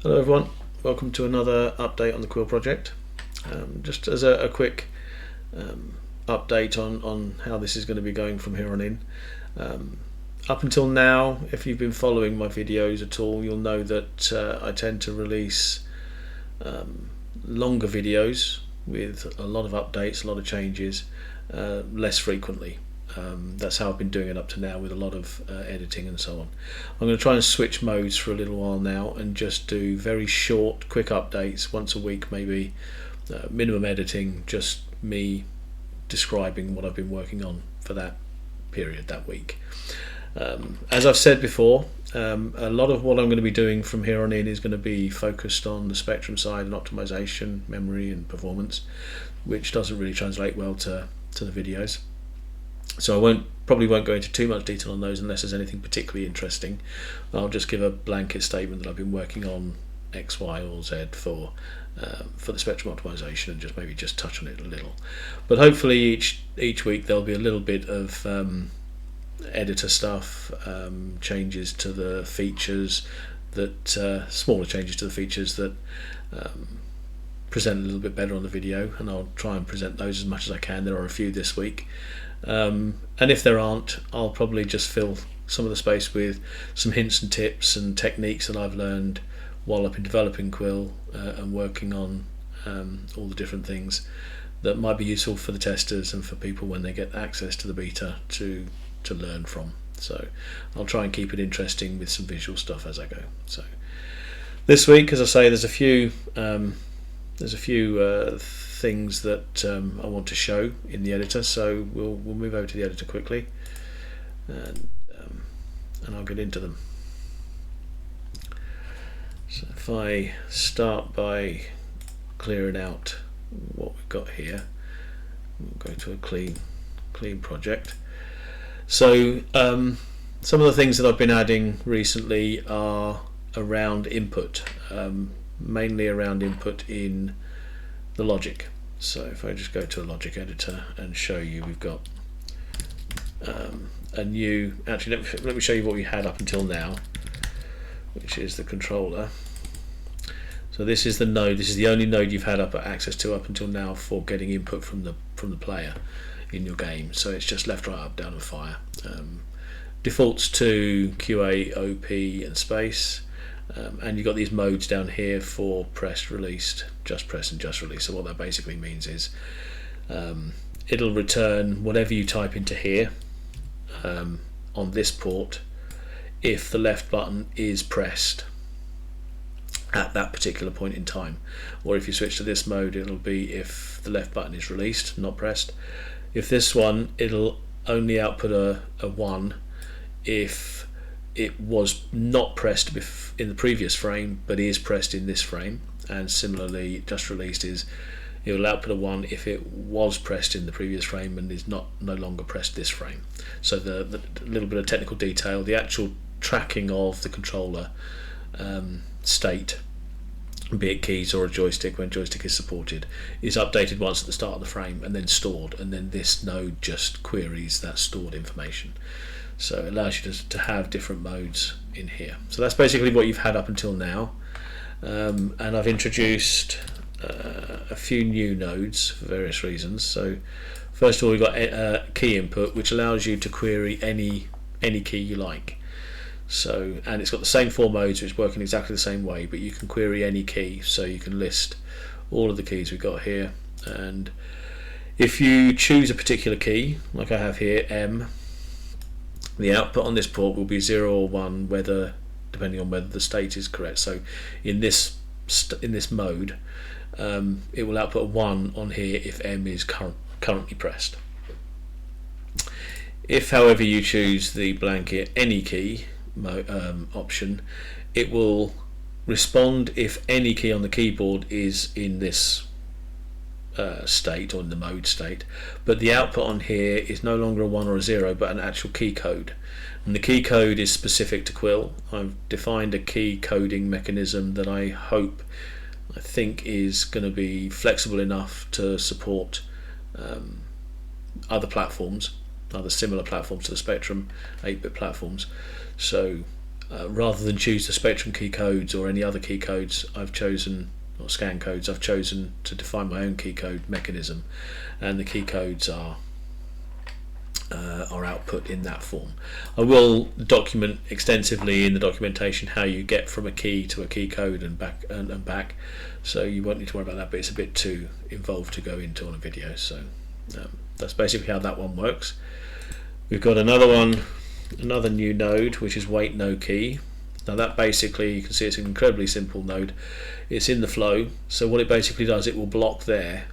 Hello everyone, welcome to another update on the Kwyll project. Just as a quick update on how this is going to be going from here on in. Up until now, if you've been following my videos at all, you'll know that I tend to release longer videos with a lot of updates, a lot of changes, less frequently. That's how I've been doing it up to now, with a lot of editing and so on. I'm going to try and switch modes for a little while now and just do very short, quick updates once a week, maybe. Minimum editing, just me describing what I've been working on for that period, that week. As I've said before, a lot of what I'm going to be doing from here on in is going to be focused on the Spectrum side and optimization, memory and performance, which doesn't really translate well to the videos. So I probably won't go into too much detail on those unless there's anything particularly interesting. I'll just give a blanket statement that I've been working on X, Y or Z for the Spectrum optimization, and just maybe just touch on it a little. But hopefully each week there'll be a little bit of editor stuff, changes to the features that smaller changes to the features that present a little bit better on the video, and I'll try and present those as much as I can. There are a few this week. And if there aren't, I'll probably just fill some of the space with some hints and tips and techniques that I've learned while I've been developing Kwyll and working on all the different things that might be useful for the testers and for people when they get access to the beta to learn from. So I'll try and keep it interesting with some visual stuff as I go. So this week, as I say, there's a few things that I want to show in the editor, so we'll move over to the editor quickly, and I'll get into them. So if I start by clearing out what we've got here, we'll go to a clean project. So some of the things that I've been adding recently are around input, mainly around input in the logic. So if I just go to a logic editor and show you, we've got a new, actually let me show you what we had up until now, which is the controller. So this is the node, this is the only node you've had access to up until now for getting input from the player in your game. So it's just left, right, up, down and fire. Defaults to QA, OP and space. And you've got these modes down here for pressed, released, just press and just release. So what that basically means is it'll return whatever you type into here on this port if the left button is pressed at that particular point in time. Or if you switch to this mode, it'll be if the left button is released, not pressed. If this one, it'll only output a 1 if it was not pressed in the previous frame but is pressed in this frame, and similarly just released is it will output a 1 if it was pressed in the previous frame and is no longer pressed this frame. So the little bit of technical detail, the actual tracking of the controller state, be it keys or a joystick when joystick is supported, is updated once at the start of the frame and then stored, and then this node just queries that stored information. So it allows you to have different modes in here. So that's basically what you've had up until now. And I've introduced a few new nodes for various reasons. So first of all, we've got key input, which allows you to query any key you like. So, and it's got the same 4 modes which work in exactly the same way, but you can query any key. So you can list all of the keys we've got here, and if you choose a particular key, like I have here, M, the output on this port will be 0 or 1, depending on whether the state is correct. So in this mode, it will output a 1 on here if M is currently pressed. If, however, you choose the blanket any key option, it will respond if any key on the keyboard is in this state, or in the mode state, but the output on here is no longer a 1 or a 0 but an actual key code, and the key code is specific to Kwyll. I've defined a key coding mechanism that I think is going to be flexible enough to support other platforms, other similar platforms to the Spectrum 8-bit platforms. So rather than choose the Spectrum key codes or any other key codes, I've chosen, or scan codes, I've chosen to define my own key code mechanism, and the key codes are output in that form. I will document extensively in the documentation how you get from a key to a key code and back, so you won't need to worry about that, but it's a bit too involved to go into on a video. So that's basically how that one works. We've got another new node, which is wait no key. Now that basically, you can see it's an incredibly simple node. It's in the flow, so what it basically does, it will block there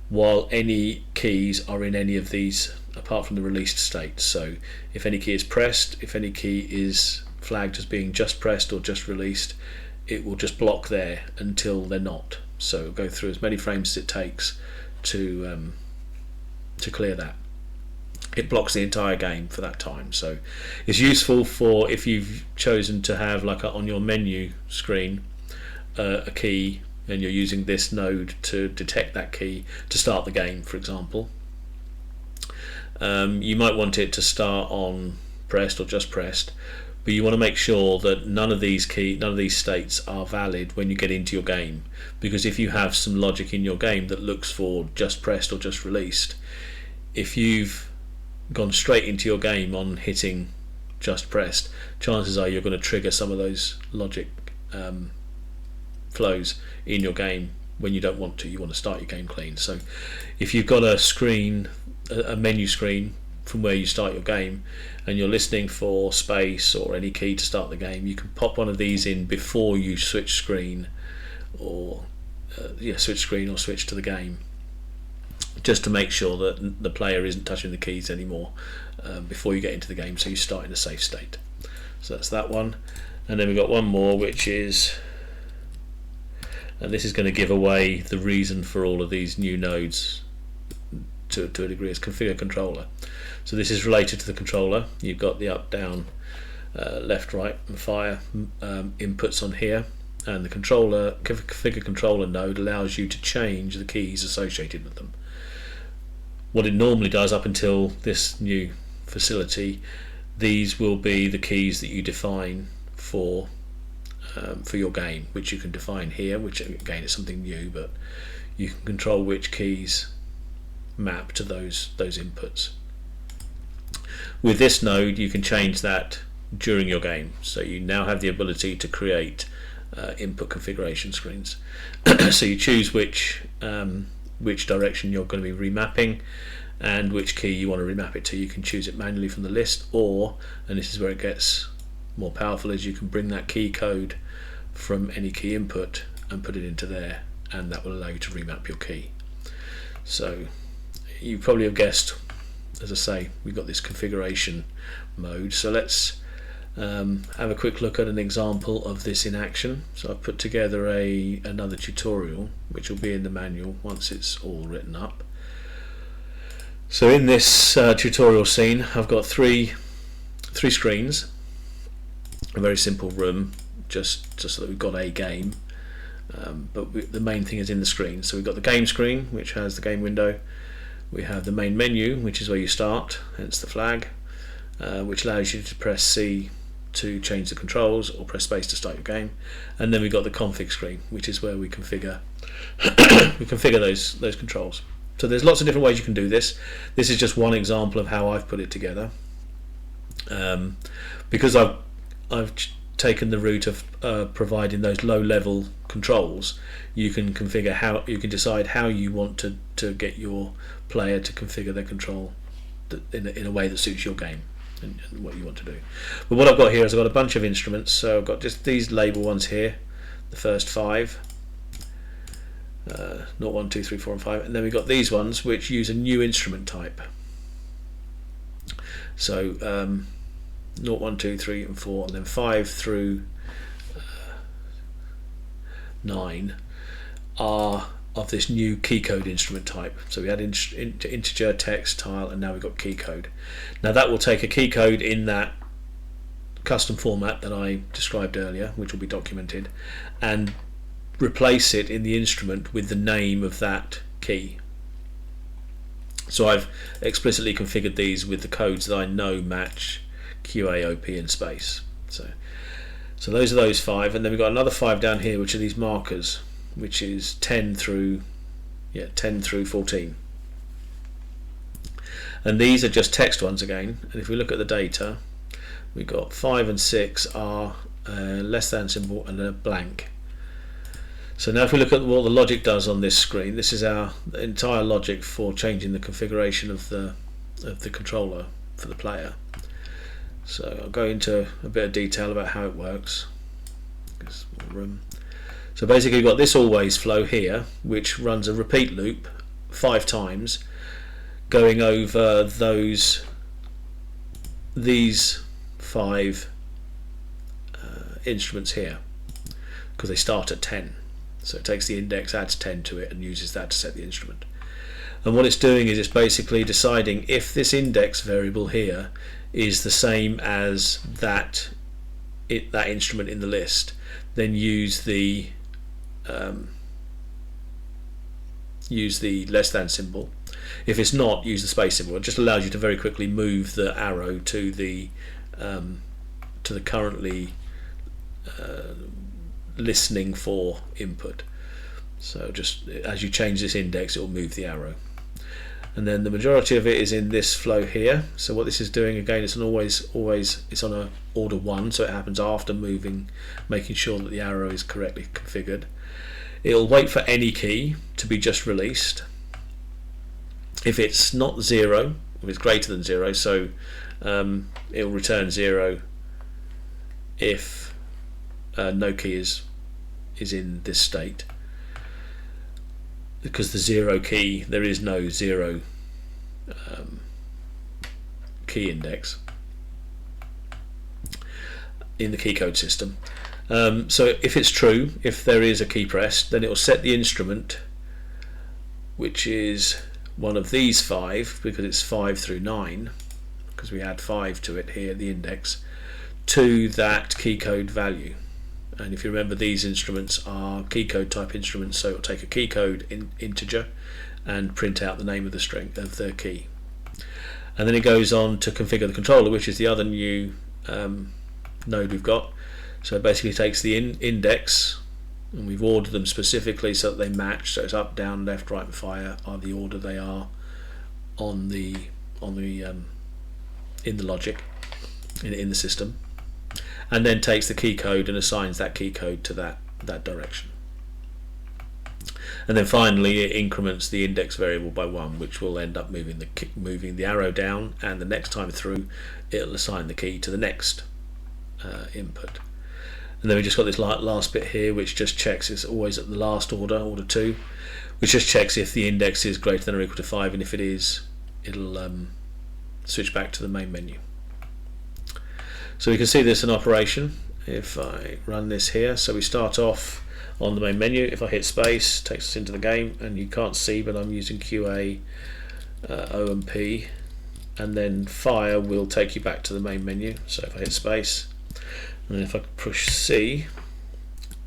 while any keys are in any of these apart from the released state. So if any key is pressed, if any key is flagged as being just pressed or just released, it will just block there until they're not. So it'll go through as many frames as it takes to clear that. It blocks the entire game for that time. So it's useful for if you've chosen to have, like on your menu screen, a key, and you're using this node to detect that key to start the game, for example. You might want it to start on pressed or just pressed, but you want to make sure that none of these states are valid when you get into your game, because if you have some logic in your game that looks for just pressed or just released, if you've gone straight into your game on hitting just pressed, chances are you're going to trigger some of those logic flows in your game when you don't want to. You want to start your game clean. So if you've got a menu screen from where you start your game, and you're listening for space or any key to start the game, you can pop one of these in before you switch screen or switch to the game, just to make sure that the player isn't touching the keys anymore before you get into the game, so you start in a safe state. So that's that one. And then we've got one more, which is, and this is going to give away the reason for all of these new nodes to a degree, is configure controller. So this is related to the controller. You've got the up, down, left, right and fire inputs on here, and the configure controller node allows you to change the keys associated with them. What it normally does up until this new facility, these will be the keys that you define for your game, which you can define here, which again is something new, but you can control which keys map to those inputs. With this node, you can change that during your game, so you now have the ability to create input configuration screens. So you choose which direction you're going to be remapping and which key you want to remap it to. You can choose it manually from the list, or, and this is where it gets more powerful, is you can bring that key code from any key input and put it into there, and that will allow you to remap your key. So you probably have guessed, as I say, we've got this configuration mode. So let's have a quick look at an example of this in action. So I've put together another tutorial, which will be in the manual once it's all written up. So in this tutorial scene, I've got three screens, a very simple room, just so that we've got a game, but the main thing is in the screen. So we've got the game screen, which has the game window. We have the main menu, which is where you start, hence the flag, which allows you to press C to change the controls or press space to start your game. And then we've got the config screen, which is where we configure those controls. So there's lots of different ways you can do this. This is just one example of how I've put it together. Because I've taken the route of providing those low-level controls, you can decide how you want to get your player to configure their control in a way that suits your game and what you want to do. But what I've got here is I've got a bunch of instruments. So I've got just these label ones here, the first 5, 0, 1, 2, 3, 4 and 5, and then we've got these ones which use a new instrument type. So 0, 1, 2, 3 and 4, and then 5 through 9 are of this new key code instrument type. So we had integer, text, tile, and now we've got key code. Now that will take a key code in that custom format that I described earlier, which will be documented, and replace it in the instrument with the name of that key. So I've explicitly configured these with the codes that I know match QA, OP and space. So So those are those 5, and then we've got another 5 down here, which are these markers, which is 10 through 14. And these are just text ones again. And if we look at the data, we've got 5 and 6 are a less than symbol and a blank. So now if we look at what the logic does on this screen, this is our entire logic for changing the configuration of the controller for the player. So I'll go into a bit of detail about how it works. So basically you've got this always flow here, which runs a repeat loop 5 times, going over these 5 instruments here, because they start at 10. So it takes the index, adds 10 to it, and uses that to set the instrument. And what it's doing is it's basically deciding if this index variable here is the same as that instrument in the list, then use the less than symbol. If it's not, use the space symbol. It just allows you to very quickly move the arrow to the currently listening for input. So just as you change this index, it will move the arrow. And then the majority of it is in this flow here. So what this is doing, again, it's it's on a order 1, so it happens after moving, making sure that the arrow is correctly configured. It'll wait for any key to be just released. If it's not 0, if it's greater than 0, so it'll return 0 if no key is in this state, because the 0 key, there is no 0 key index in the key code system. So if it's true, if there is a key pressed, then it will set the instrument, which is one of these 5, because it's 5 through 9, because we add 5 to it here, the index, to that key code value. And if you remember, these instruments are key code type instruments, so it will take a key code integer and print out the name of the string of the key. And then it goes on to configure the controller, which is the other new node we've got. So it basically takes the index, and we've ordered them specifically so that they match. So it's up, down, left, right, and fire are the order they are in the logic in the system. And then takes the key code and assigns that key code to that direction. And then finally it increments the index variable by 1, which will end up moving the arrow down, and the next time through it'll assign the key to the next input. And then we just got this last bit here, which just checks, it's always at the last order 2, which just checks if the index is greater than or equal to 5, and if it is, it'll switch back to the main menu. So we can see this in operation if I run this here. So we start off on the main menu. If I hit space, it takes us into the game, and you can't see, but I'm using QA, O and P, and then fire will take you back to the main menu. So if I hit space, and if I push C,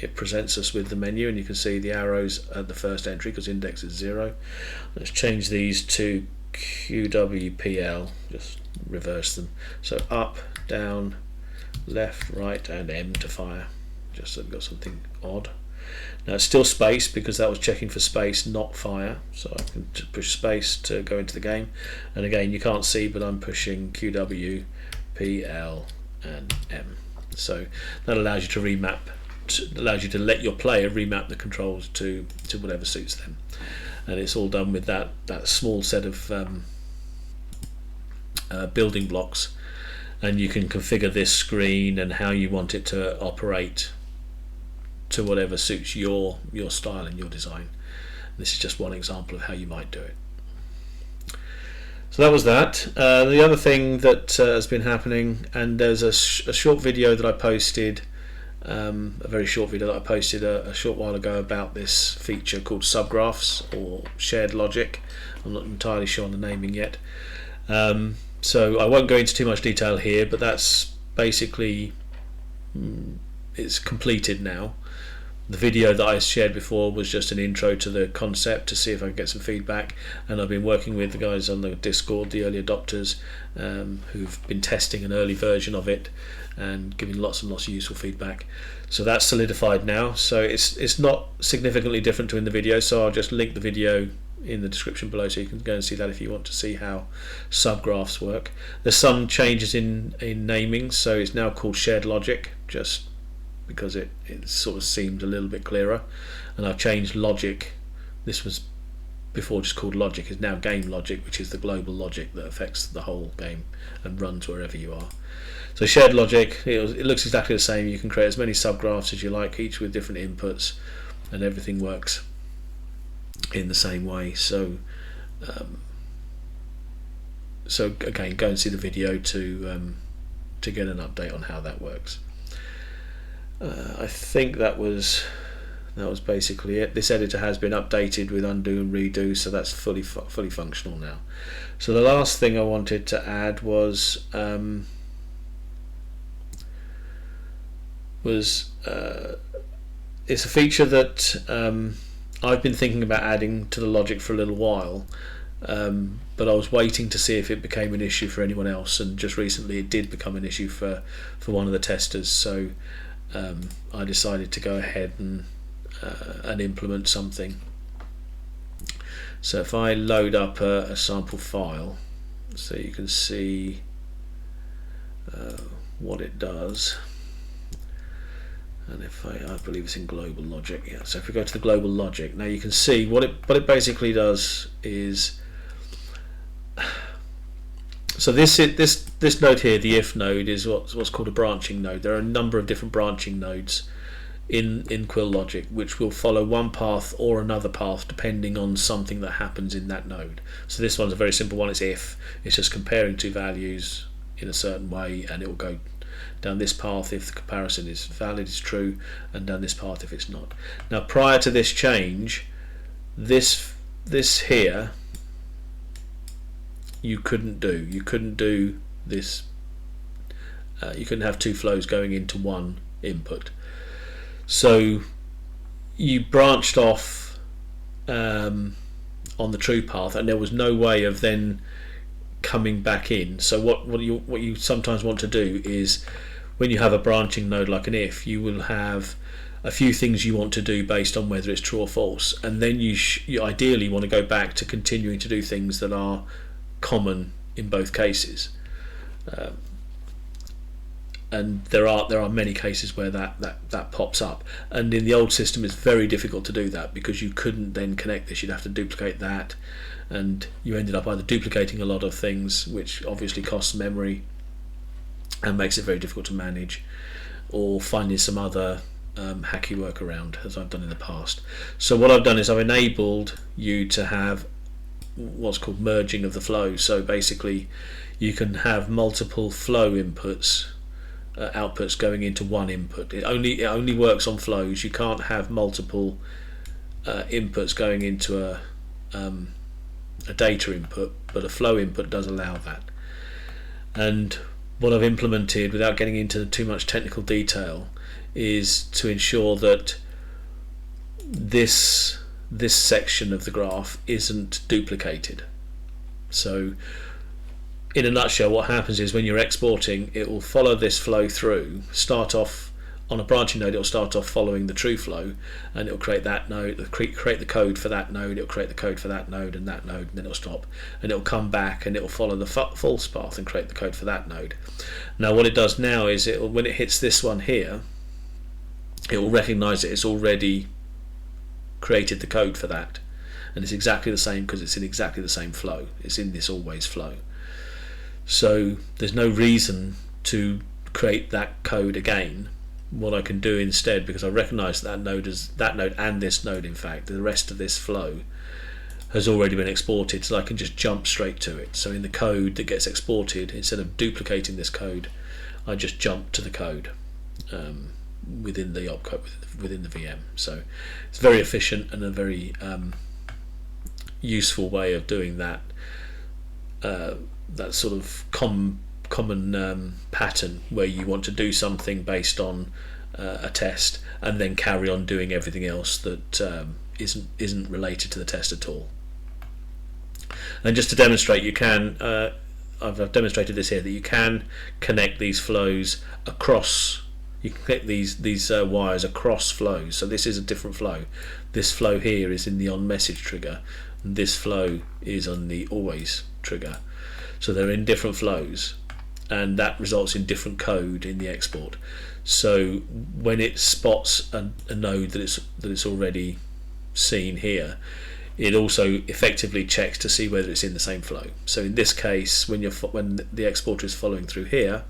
it presents us with the menu, and you can see the arrows at the first entry because index is 0. Let's change these to QWPL, just reverse them. So up, down, left, right, and M to fire, just so we've got something odd. Now it's still space because that was checking for space, not fire. So I can push space to go into the game, and again you can't see, but I'm pushing QW, PL, and M. So that allows you to remap, allows you to let your player remap the controls to whatever suits them, and it's all done with that small set of building blocks. And you can configure this screen and how you want it to operate to whatever suits your style and your design. This is just one example of how you might do it. So that was that. The other thing that has been happening, and there's a short video that I posted, a very short video that I posted a short while ago about this feature called subgraphs or shared logic. I'm not entirely sure on the naming yet. So I won't go into too much detail here, but that's basically it's completed now. The video that I shared before was just an intro to the concept to see if I could get some feedback, and I've been working with the guys on the Discord, the early adopters, who've been testing an early version of it and giving lots and lots of useful feedback. So that's solidified now, so it's not significantly different to in the video, so I'll just link the video in the description below so you can go and see that if you want to see how subgraphs work. There's some changes in naming, so it's now called shared logic, just because it sort of seems a little bit clearer, and I've changed logic. This was before just called logic, is now game logic, which is the global logic that affects the whole game and runs wherever you are. So shared logic, it looks exactly the same. You can create as many subgraphs as you like, each with different inputs, and everything works in the same way. So again, go and see the video to get an update on how that works. I think that was basically it. This editor has been updated with undo and redo, so that's fully functional now. So the last thing I wanted to add was it's a feature that I've been thinking about adding to the logic for a little while, but I was waiting to see if it became an issue for anyone else, and just recently it did become an issue for one of the testers. So I decided to go ahead and implement something. So if I load up a sample file, so you can see what it does, and if I believe it's in global logic, yeah. So if we go to the global logic, now you can see what it basically does is, so this node here, the if node, is what's called a branching node. There are a number of different branching nodes in Kwyll logic, which will follow one path or another path depending on something that happens in that node. So this one's a very simple one. It's if. It's just comparing two values in a certain way, and it will go down this path if the comparison is valid, is true, and down this path if it's not. Now, prior to this change, this here you couldn't do. You couldn't do this. You couldn't have two flows going into one input. So you branched off on the true path, and there was no way of then coming back in. So what you sometimes want to do is, when you have a branching node like an if, you will have a few things you want to do based on whether it's true or false, and then you ideally want to go back to continuing to do things that are common in both cases. And there are many cases where that pops up, and in the old system it's very difficult to do that because you couldn't then connect this. You'd have to duplicate that, and you ended up either duplicating a lot of things, which obviously costs memory and makes it very difficult to manage, or finding some other hacky workaround, as I've done in the past. So what I've done is I've enabled you to have what's called merging of the flow. So basically you can have multiple flow outputs going into one input. It only works on flows. You can't have multiple inputs going into a data input, but a flow input does allow that. And what I've implemented, without getting into too much technical detail, is to ensure that this section of the graph isn't duplicated. So in a nutshell, what happens is when you're exporting, it will follow this flow through, start off on a branching node, it will start off following the true flow, and it will create that node, create the code for that node, it will create the code for that node, and then it will stop, and it will come back and it will follow the false path and create the code for that node. Now what it does now is, when it hits this one here, it will recognize that it's already created the code for that, and it's exactly the same because it's in exactly the same flow. It's in this always flow. So there's no reason to create that code again. What I can do instead, because I recognize that node and this node, in fact, the rest of this flow has already been exported, so I can just jump straight to it. So in the code that gets exported, instead of duplicating this code, I just jump to the code within the opcode, within the VM. So it's very efficient and a very useful way of doing that. That sort of common pattern where you want to do something based on a test, and then carry on doing everything else that isn't related to the test at all. And just to demonstrate, you can I've demonstrated this here, that you can connect these flows across. You can connect these wires across flows. So this is a different flow. This flow here is in the on message trigger, and this flow is on the always trigger. So they're in different flows, and that results in different code in the export. So when it spots a node that it's already seen here, it also effectively checks to see whether it's in the same flow. So in this case, when the exporter is following through here,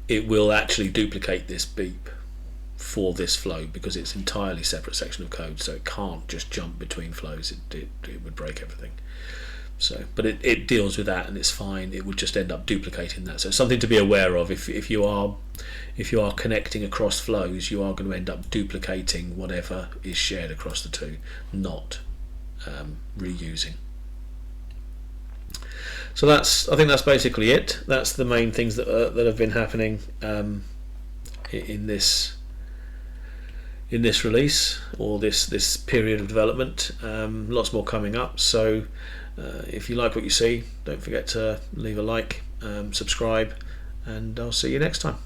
it will actually duplicate this beep for this flow, because it's an entirely separate section of code, so it can't just jump between flows. It would break everything. So, but it deals with that, and it's fine. It would just end up duplicating that. So it's something to be aware of. If you are connecting across flows, you are going to end up duplicating whatever is shared across the two, not reusing. So I think that's basically it. That's the main things that have been happening in this release, or this period of development. Lots more coming up. So if you like what you see, don't forget to leave a like, subscribe, and I'll see you next time.